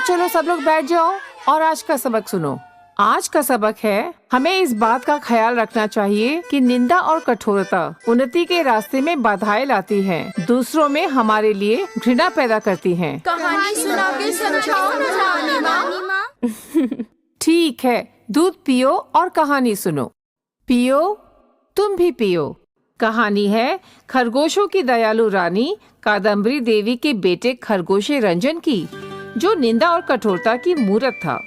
चलो सब लोग बैठ जाओ और आज का सबक सुनो। आज का सबक है, हमें इस बात का ख्याल रखना चाहिए कि निंदा और कठोरता उन्नति के रास्ते में बाधाएं लाती हैं, दूसरों में हमारे लिए घृणा पैदा करती हैं। कहानी सुना के समझाओ ना रानी माँ। ठीक है, दूध पियो और कहानी सुनो। पियो, तुम भी पियो। कहानी है खरगोशों की दयालु रानी कादम्बरी देवी के बेटे खरगोशे रंजन की, जो निंदा और कठोरता की मूरत था।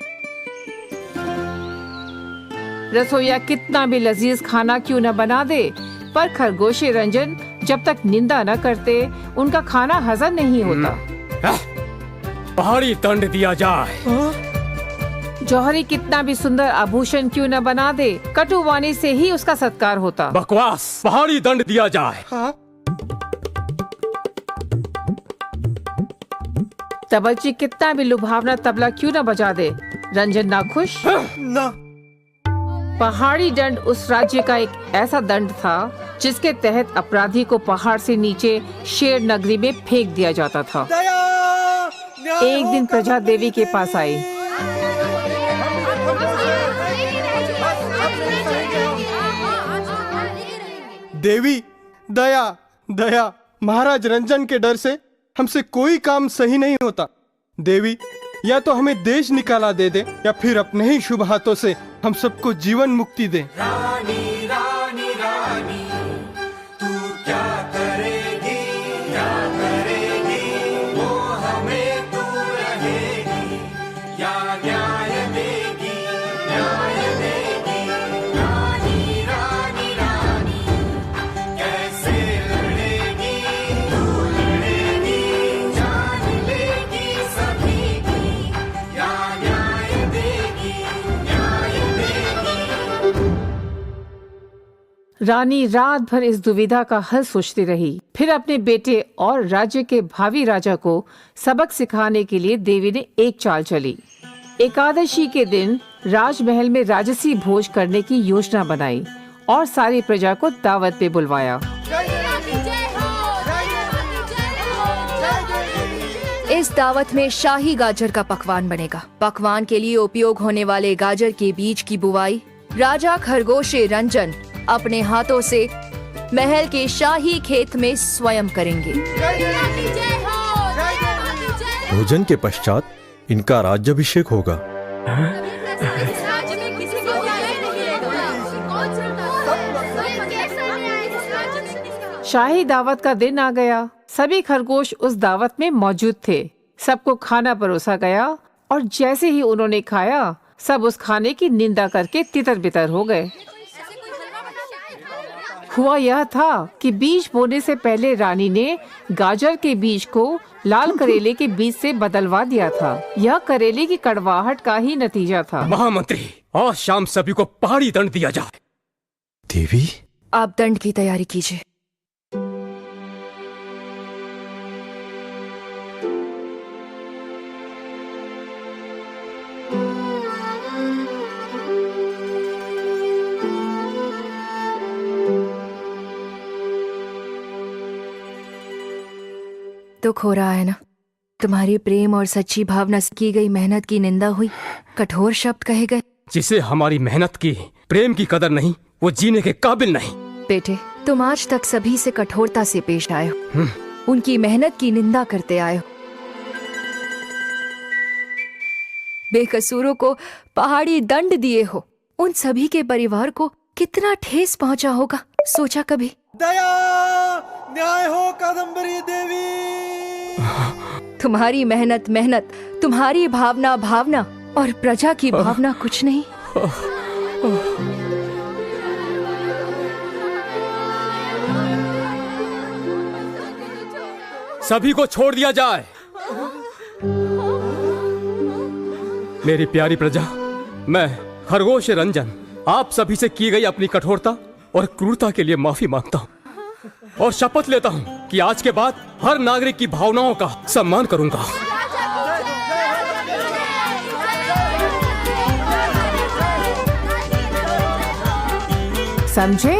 रसोईया कितना भी लजीज खाना क्यों न बना दे, पर खरगोशे रंजन जब तक निंदा न करते उनका खाना हजम नहीं होता। पहाड़ी दंड दिया जाए। जौहरी कितना भी सुंदर आभूषण क्यों न बना दे, कटुवाणी से ही उसका सत्कार होता। बकवास, पहाड़ी दंड दिया जाए। तबलची कितना भी लुभावना तबला क्यों न बजा दे, रंजन नाखुश ना। पहाड़ी दंड उस राज्य का एक ऐसा दंड था जिसके तहत अपराधी को पहाड़ से नीचे शेर नगरी में फेंक दिया जाता था। एक दिन प्रजा देवी के पास आई। देवी, दया दया, महाराज रंजन के डर से हमसे कोई काम सही नहीं होता। देवी, या तो हमें देश निकाला दे दे या फिर अपने ही शुभ हाथों से हम सबको जीवन मुक्ति दे। रानी रानी रानी, तू क्या करेगी, क्या करेगी, वो हमें तू रहेगी या न्याय देगी, न्याय देगी। रानी रानी रानी, कैसे लड़ेगी, तू लड़ेगी, जान लेगी सभी की, या न्याय देगी, न्याय देगी। रानी रात भर इस दुविधा का हल सोचती रही। फिर अपने बेटे और राज्य के भावी राजा को सबक सिखाने के लिए देवी ने एक चाल चली। एकादशी के दिन राजमहल में राजसी भोज करने की योजना बनाई और सारी प्रजा को दावत पे बुलवाया। इस दावत में शाही गाजर का पकवान बनेगा। पकवान के लिए उपयोग होने वाले गाजर के बीज की बुवाई राजा खरगोशे रंजन अपने हाथों से महल के शाही खेत में स्वयं करेंगे। भोजन के पश्चात इनका राज्याभिषेक होगा। शाही दावत का दिन आ गया। सभी खरगोश उस दावत में मौजूद थे। सबको खाना परोसा गया और जैसे ही उन्होंने खाया, सब उस खाने की निंदा करके तितर बितर हो गए। हुआ यह था कि बीज बोने से पहले रानी ने गाजर के बीज को लाल करेले के बीज से बदलवा दिया था। यह करेले की कड़वाहट का ही नतीजा था। महामंत्री, आज शाम सभी को पहाड़ी दंड दिया जाए। देवी, आप दंड की तैयारी कीजिए। दुख हो रहा है ना? तुम्हारी प्रेम और सच्ची भावना से की गई मेहनत की निंदा हुई, कठोर शब्द कहे गए। जिसे हमारी मेहनत की, प्रेम की कदर नहीं, वो जीने के काबिल नहीं। बेटे, तुम आज तक सभी से कठोरता से पेश आए हो, उनकी मेहनत की निंदा करते आए हो। बेकसूरों को पहाड़ी दंड दिए हो। उन सभी के परिवार को कितना ठेस पहुंचा होगा, सोचा कभी? दया, न्याय हो कादम्बरी देवी। तुम्हारी मेहनत मेहनत, तुम्हारी भावना भावना, और प्रजा की भावना कुछ नहीं। सभी को छोड़ दिया जाए। मेरी प्यारी प्रजा, मैं खरगोश रंजन आप सभी से की गई अपनी कठोरता और क्रूरता के लिए माफी मांगता हूँ और शपथ लेता हूँ कि आज के बाद हर नागरिक की भावनाओं का सम्मान करूंगा। समझे?